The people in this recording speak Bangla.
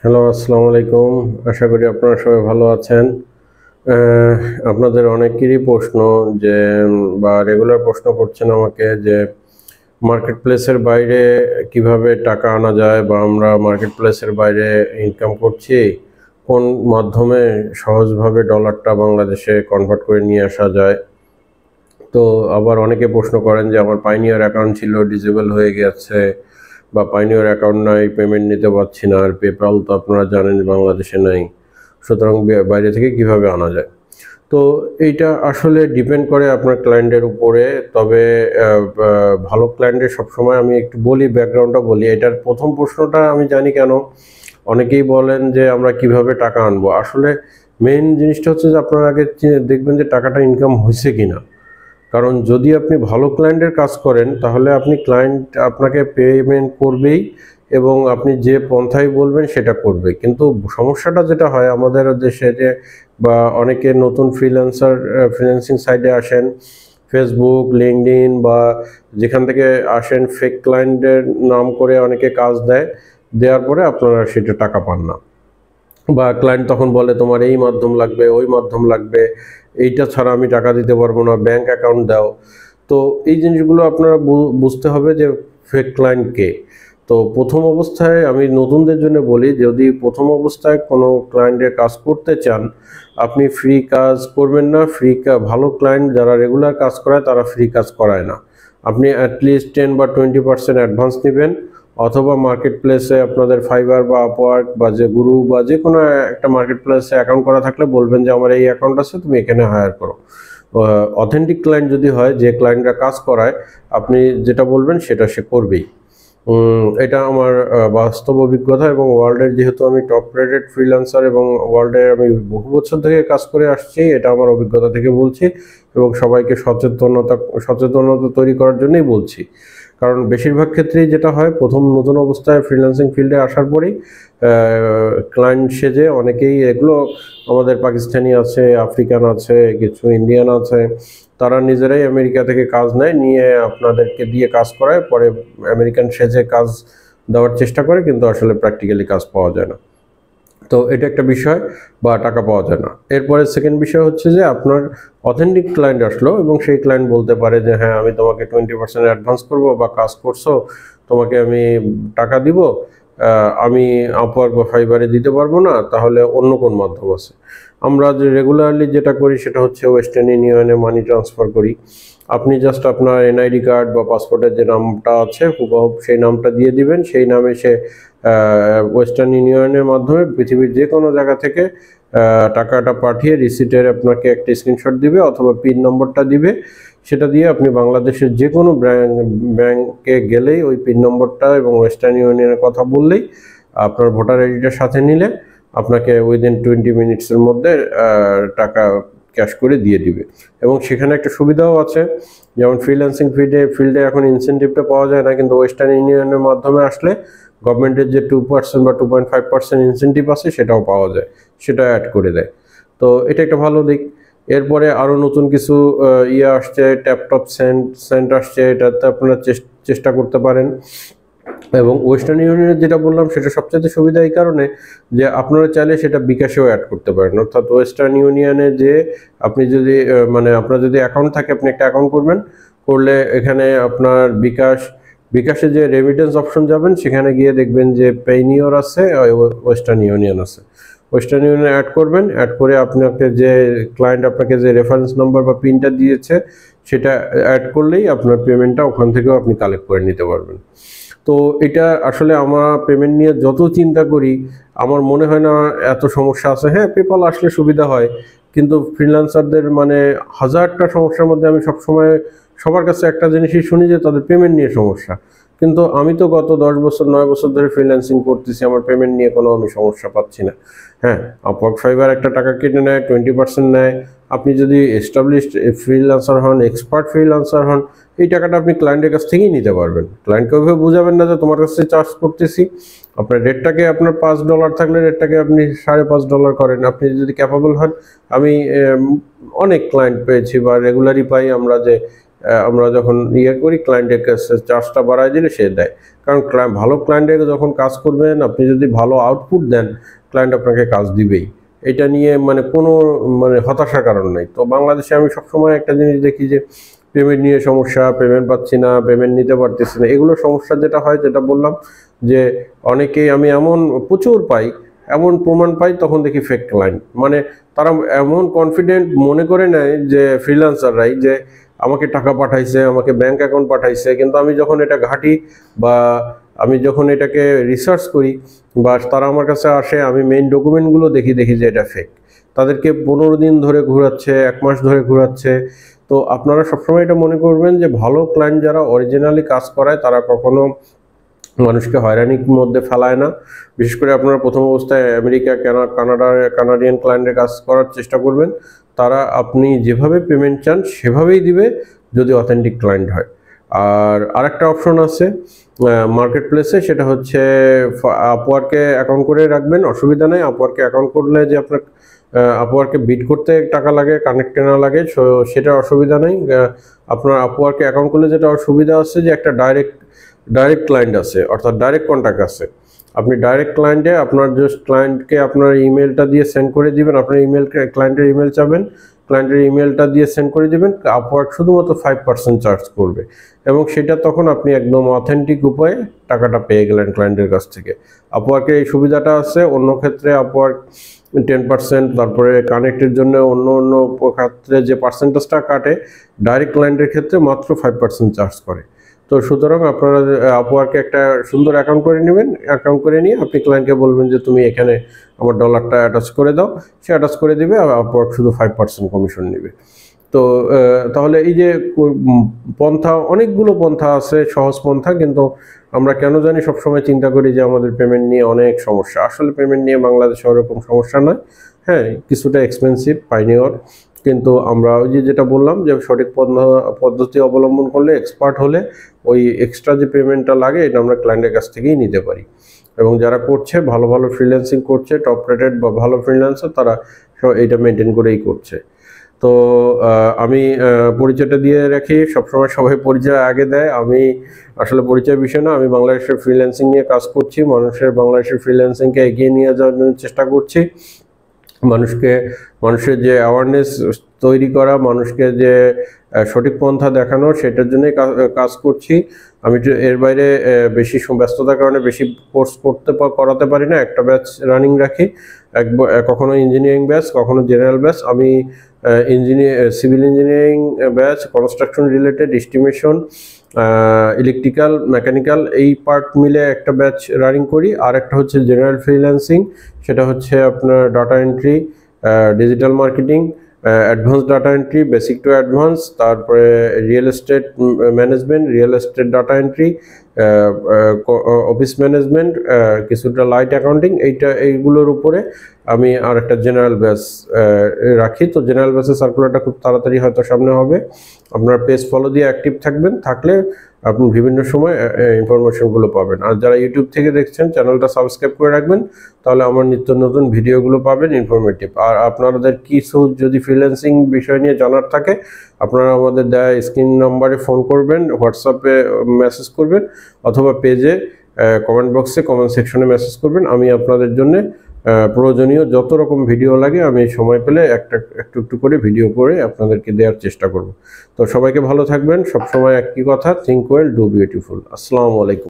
হ্যালো, আসসালামু আলাইকুম। আশা করি আপনারা সবাই ভালো আছেন। আপনাদের অনেকেরই প্রশ্ন যে বা রেগুলার প্রশ্ন করছেন আমাকে যে মার্কেট প্লেসের বাইরে কিভাবে টাকা আনা যায় বা আমরা মার্কেট প্লেসের বাইরে ইনকাম করছি, কোন মাধ্যমে সহজভাবে ডলারটা বাংলাদেশে কনভার্ট করে নিয়ে আসা যায়। তো আবার অনেকে প্রশ্ন করেন যে আমার পাইনিয়ার অ্যাকাউন্ট ছিল, ডিসেবল হয়ে গেছে, বা পাইনিয়ার অ্যাকাউন্ট নাই, পেমেন্ট নিতে পারছি না, আর পেপ্যাল তো আপনারা জানেন বাংলাদেশে নাই, সুতরাং বাইরে থেকে কিভাবে আনা যায়। তো এইটা আসলে ডিপেন্ড করে আপনার ক্লায়েন্টের উপরে। তবে ভালো ক্লায়েন্টের সবসময় আমি একটু বলি, ব্যাকগ্রাউন্ডটা বলি। এটার প্রথম প্রশ্নটা আমি জানি কেন অনেকেই বলেন যে আমরা কিভাবে টাকা আনবো। আসলে মেইন জিনিসটা হচ্ছে যে আপনারা আগে দেখবেন যে টাকাটা ইনকাম হয়েছে কিনা। কারণ যদি আপনি ভালো ক্লায়েন্টের কাজ করেন তাহলে ক্লায়েন্ট আপনাকে পেমেন্ট করবেই, এবং আপনি যে পন্থায় বলবেন সেটা করবে। কিন্তু সমস্যাটা যেটা হয় আমাদের দেশে, যে বা অনেকে নতুন ফ্রিল্যান্সিং সাইটে আসেন, ফেসবুক, লিঙ্কডইন বা যেখান থেকে আসেন, ফেক ক্লায়েন্টের নাম করে অনেকে কাজ দেয়, দেওয়ার পরে আপনারা সেটা টাকা পান না। বা ক্লায়েন্ট তখন বলে তোমার এই মাধ্যম লাগবে, ওই মাধ্যম লাগবে, এইটা ছাড়া আমি টাকা দিতে পারবো না, ব্যাংক অ্যাকাউন্ট দাও। তো এই জিনিসগুলো আপনারা বুঝতে হবে যে ফেক ক্লায়েন্ট কে। তো প্রথম অবস্থায় আমি নতুনদের জন্য বলি, যদি প্রথম অবস্থায় কোনো ক্লায়েন্টের কাজ করতে চান, আপনি ফ্রি কাজ করবেন না। ভালো ক্লায়েন্ট যারা রেগুলার কাজ করায় তারা ফ্রি কাজ করায় না। আপনি অ্যাটলিস্ট 10 বা 20% অ্যাডভান্স নেবেন, অথবা মার্কেট প্লেসে আপনাদের ফাইবার বা আপওয়ার্ক বা যে গুরু বা যে কোনো একটা মার্কেট প্লেসে অ্যাকাউন্ট করা থাকলে বলবেন যে আমার এই অ্যাকাউন্ট আছে, তুমি এখানে হায়ার করো। অথেন্টিক ক্লায়েন্ট যদি হয়, যে ক্লায়েন্টরা কাজ করায়, আপনি যেটা বলবেন সেটা সে করবেই। এটা আমার বাস্তব অভিজ্ঞতা, এবং ওয়ার্ল্ডের যেহেতু আমি টপ রেটেড ফ্রিল্যান্সার এবং ওয়ার্ল্ডে আমি বহু বছর থেকে কাজ করে আসছি, এটা আমার অভিজ্ঞতা থেকে বলছি, এবং সবাইকে সচেতনতা তৈরি করার জন্যই বলছি। কারণ বেশিরভাগ ক্ষেত্রেই যেটা হয়, প্রথম নতুন অবস্থায় ফ্রিল্যান্সিং ফিল্ডে আসার পরেই ক্লায়েন্ট সেজে অনেকেই, এগুলো আমাদের পাকিস্তানি আছে, আফ্রিকান আছে, কিছু ইন্ডিয়ান আছে, তারা নিজেরাই আমেরিকা থেকে কাজ নেয়, নিয়ে আপনাদেরকে দিয়ে কাজ করায়, পরে আমেরিকান সেজে কাজ দেওয়ার চেষ্টা করে, কিন্তু আসলে প্র্যাকটিক্যালি কাজ পাওয়া যায় না। তো এটা একটা বিষয়, বা টাকা পাওয়া যায় না। এরপরে সেকেন্ড বিষয় হচ্ছে যে আপনার অথেন্টিক ক্লায়েন্ট আসলো, এবং সেই ক্লায়েন্ট বলতে পারে যে হ্যাঁ, আমি তোমাকে 20% অ্যাডভান্স করবো, বা কাজ করছো, তোমাকে আমি টাকা দিব, আমি আপওয়ার্ক বা ফাইবারে দিতে পারবো না, তাহলে অন্য কোন মাধ্যম আছে। আমরা যে রেগুলারলি যেটা করি সেটা হচ্ছে ওয়েস্টার্ন ইউনিয়নে মানি ট্রান্সফার করি। আপনি জাস্ট আপনার এনআইডি কার্ড বা পাসপোর্টের যে নামটা আছে হুবহু সেই নামটা দিয়ে দিবেন, সেই নামে সে ওয়েস্টার্ন ইউনিয়নের মাধ্যমে পৃথিবীর যে কোনো জায়গা থেকে টাকাটা পাঠিয়ে রিসিটের আপনাকে একটা স্ক্রিনশট দিবে, অথবা পিন নম্বরটা দিবে। সেটা দিয়ে আপনি বাংলাদেশের যে কোনো ব্যাংকে গেলেই ওই পিন নম্বরটা এবং ওয়েস্টার্ন ইউনিয়নের কথা বললেই, আপনার ভোটার আইডিটার সাথে নিলে, আপনাকে উইদিন 20 মিনিটসের মধ্যে টাকা ক্যাশ করে দিয়ে দিবে। এবং সেখানে একটা সুবিধাও আছে, যেমন ফ্রিল্যান্সিং ফিল্ডে এখন ইনসেন্টিভটা পাওয়া যায় না, কিন্তু ওয়েস্টার্ন ইউনিয়নের মাধ্যমে আসলে গভর্নমেন্টের যে 2% বা 2.5% ইনসেন্টিভ আছে সেটাও পাওয়া যায়, সেটা অ্যাড করে দেয়। তো এটা একটা ভালো দিক। এরপরে আরও নতুন কিছু আসছে, ট্যাপটপ সেন্ট আসছে, এটাতে আপনারা চেষ্টা করতে পারেন। এবং ওয়েস্টার্ন ইউনিয়নের যেটা বললাম সেটা সবচেয়ে সুবিধা এই কারণে যে আপনারা চাইলে সেটা বিকাশেও অ্যাড করতে পারেন। অর্থাৎ ওয়েস্টার্ন ইউনিয়নে যে আপনি যদি আপনার যদি অ্যাকাউন্ট থাকে, আপনি একটা অ্যাকাউন্ট করলে এখানে আপনার বিকাশে যে রেমিটেন্স অপশন যাবেন, সেখানে গিয়ে দেখবেন যে পেইনিওর আছে, ওয়েস্টার্ন ইউনিয়ন আছে। ওয়েস্টার্ন ইউনিয়ন অ্যাড করবেন, অ্যাড করে আপনাকে যে ক্লায়েন্ট আপনাকে যে রেফারেন্স নাম্বার বা পিনটা দিয়েছে সেটা অ্যাড করলেই আপনার পেমেন্টটা ওখান থেকেও আপনি কালেক্ট করে নিতে পারবেন। তো এটা আসলে আমরা পেমেন্ট নিয়ে যত চিন্তা করি, আমার মনে হয় না এত সমস্যা আছে। হ্যাঁ, পেপাল আসলে সুবিধা হয়, কিন্তু ফ্রিল্যান্সারদের হাজারটা সমস্যার মধ্যে আমি সবসময় সবার কাছে একটা জিনিসই শুনি যে তাদের পেমেন্ট নিয়ে সমস্যা। কিন্তু আমি তো গত 10 বছর 9 বছর ধরে ফ্রিল্যান্সিং করতেছি, আমার পেমেন্ট নিয়ে কোনো আমি সমস্যা পাচ্ছি না। হ্যাঁ, আপওয়ার্ক ফাইবার একটা টাকা কেটে নেয়, 20% নেয়। আপনি যদি এস্টাবলিশড ফ্রিল্যান্সার হন, এক্সপার্ট ফ্রিল্যান্সার হন, এই টাকাটা আপনি ক্লায়েন্টের কাছ থেকেই নিতে পারবেন। ক্লায়েন্টকে ওইভাবে বুঝাবেন না যে তোমার কাছে চার্জ করতেছি। আপনার রেটটাকে, আপনার $5 থাকলে রেটটাকে আপনি $5.5 করেন। আপনি যদি ক্যাপাবল হন, আমি অনেক ক্লায়েন্ট পেয়েছি বা রেগুলারই পাই আমরা, যে আমরা যখন করি ক্লায়েন্টের কাছে চার্জটা বাড়ায় দিলে সে দেয়। কারণ ভালো ক্লায়েন্টের যখন কাজ করবেন, আপনি যদি ভালো আউটপুট দেন, ক্লায়েন্ট আপনাকে কাজ দিবেই। এটা নিয়ে মানে কোনো হতাশার কারণ নেই। তো বাংলাদেশে আমি সবসময় একটা জিনিস দেখি যে পেমেন্ট নিয়ে সমস্যা, পেমেন্ট পাচ্ছি না, পেমেন্ট নিতে পারতেছি না, এগুলো সমস্যা যেটা হয়, যেটা বললাম যে অনেকেই আমি এমন প্রচুর পাই, এমন প্রমাণ পাই, তখন দেখি ফেক ক্লায়েন্ট। মানে তারা এমন কনফিডেন্ট মনে করে নেয় যে ফ্রিল্যান্সাররাই যে আমাকে টাকা পাঠাইছে, আমাকে ব্যাংক অ্যাকাউন্ট পাঠাইছে, কিন্তু আমি যখন এটা ঘাঁটি বা আমি যখন এটাকে রিসার্চ করি বা তারা আমার কাছে আসে, আমি মেইন ডকুমেন্টগুলো দেখি যে এটা ফেক। তাদেরকে 15 দিন ধরে ঘোরাচ্ছে, 1 মাস ধরে ঘোরাচ্ছে। তো আপনারা সবসময় এটা মনে করবেন যে ভালো ক্লায়েন্ট যারা অরিজিনালি কাজ করায় তারা কখনো মানুষকে হয়রানির মধ্যে ফেলায় না। বিশেষ করে আপনারা প্রথম অবস্থায় আমেরিকা, কানাডিয়ান ক্লায়েন্টের কাজ করার চেষ্টা করবেন। তারা আপনি যেভাবে পেমেন্ট চান সেভাবেই দিবে, যদি অথেন্টিক ক্লায়েন্ট হয়। আর আরেকটা অপশন আছে মার্কেট প্লেসে, সেটা হচ্ছে আপওয়ার্কে অ্যাকাউন্ট করে রাখবেন, অসুবিধা নেই। আপওয়ার্কে অ্যাকাউন্ট করলে যে আপনার আপওয়ার্কে বিড করতে টাকা লাগে, কানেক্টে না লাগে, সেটা অসুবিধা নেই। আপনার আপওয়ার্কে অ্যাকাউন্ট করলে যেটা অসুবিধা আছে যে একটা ডাইরেক্ট ক্লায়েন্ট আছে, অর্থাৎ ডাইরেক্ট কন্ট্যাক্ট আছে। আপনি ডাইরেক্ট ক্লায়েন্টে আপনার জাস্ট ক্লায়েন্টকে আপনার ইমেলটা দিয়ে সেন্ড করে দিবেন, আপনার ক্লায়েন্টের ইমেল চাবেন, ক্লায়েন্টের ইমেলটা দিয়ে সেন্ড করে দিবেন। আপওয়ার্ক শুধুমাত্র 5% চার্জ করবে, এবং সেটা তখন আপনি একদম অথেন্টিক উপায়ে টাকাটা পেয়ে গেলেন ক্লায়েন্টের কাছ থেকে। আপওয়ার্কের এই সুবিধাটা আছে। অন্য ক্ষেত্রে আপওয়ার্ক 10%, তারপরে কানেক্টের জন্য অন্য ক্ষেত্রে যে পার্সেন্টেজটা কাটে, ডাইরেক্ট ক্লায়েন্টের ক্ষেত্রে মাত্র 5% চার্জ করে। তো সুতরাং আপনারা আপওয়ার্কে একটা সুন্দর অ্যাকাউন্ট করে নেবেন। অ্যাকাউন্ট করে নিয়ে আপনি ক্লায়েন্টকে বলবেন যে তুমি এখানে আমার ডলারটা অ্যাটাচ করে দাও, সে অ্যাটাচ করে দিবে, আর আপওয়ার্ক শুধু 5% কমিশন নেবে। তো তাহলে এই যে পন্থা, অনেকগুলো পন্থা আছে, সহজ পন্থা, কিন্তু আমরা কেন জানি সবসময় চিন্তা করি যে আমাদের পেমেন্ট নিয়ে অনেক সমস্যা। আসলে পেমেন্ট নিয়ে বাংলাদেশে ওরকম সমস্যা নয়। হ্যাঁ, কিছুটা এক্সপেন্সিভ পাইনিওর, কিন্তু আমরা ওই যেটা বললাম যে সঠিক পদ্ধতি অবলম্বন করলে, এক্সপার্ট হলে ওই এক্সট্রা যে পেমেন্টটা লাগে এটা আমরা ক্লায়েন্টের কাছ থেকেই নিতে পারি। এবং যারা করছে, ভালো ফ্রিল্যান্সিং করছে, টপ রেটেড বা ভালো ফ্রিল্যান্সার, তারা এইটা মেনটেন করেই করছে। তো আমি পরিচয়টা দিয়ে রাখি, সবসময় সবাই পরিচয় আগে দেয়। আমি আসলে পরিচয় বিষয় না, আমি বাংলাদেশের ফ্রিল্যান্সিং নিয়ে কাজ করছি, বাংলাদেশের ফ্রিল্যান্সিংকে এগিয়ে নিয়ে যাওয়ার জন্য চেষ্টা করছি। মানুষের যে অ্যাওয়ারনেস তৈরি করা, মানুষকে যে সঠিক পন্থা দেখানো, সেটার জন্যই কাজ করছি। আমি এর বাইরে বেশি ব্যস্ততার কারণে বেশি কোর্স করাতে পারি না। একটা ব্যাচ রানিং রাখি, কখনো ইঞ্জিনিয়ারিং ব্যাচ, কখনো জেনারেল ব্যাচ। আমি civil engineering batch, construction related, estimation, electrical, mechanical, এই পার্ট মিলে একটা ব্যাচ রানিং করি। আর একটা হচ্ছে জেনারেল ফ্রিল্যান্সিং, সেটা হচ্ছে আপনার data entry, digital marketing, advance data entry, basic to advance, তারপরে real estate management, real estate data entry, office management, কিছুটা লাইট অ্যাকাউন্টিং। এইগুলোর উপরে আমি আর একটা জেনারেল ব্যাচ রাখি। তো জেনারেল ব্যাচের সার্কুলারটা খুব তাড়াতাড়ি হয়তো সামনে হবে। আপনার পেজ ফলো দিয়ে অ্যাক্টিভ থাকলে আপনি বিভিন্ন সময় ইনফরমেশনগুলো পাবেন। আর যারা ইউটিউব থেকে দেখছেন, চ্যানেলটা সাবস্ক্রাইব করে রাখবেন, তাহলে আমার নিত্য নতুন ভিডিওগুলো পাবেন, ইনফরমেটিভ। আর আপনাদের কিছু যদি ফ্রিল্যান্সিং বিষয় নিয়ে জানার থাকে, আপনারা আমাদের দেয়া স্ক্রিন নাম্বারে ফোন করবেন, হোয়াটসঅ্যাপে মেসেজ করবেন, অথবা পেজে কমেন্ট বক্সে, কমেন্ট সেকশনে মেসেজ করবেন। আমি আপনাদের জন্য প্রয়োজনীয় যত রকম ভিডিও লাগে আমি সময় পেলে একটু করে ভিডিও করে আপনাদেরকে দেওয়ার চেষ্টা করব। তো সবাইকে ভালো থাকবেন। সবসময় একই কথা, থিঙ্ক ওয়েল, ডু বিউটিফুল। আসসালামু আলাইকুম।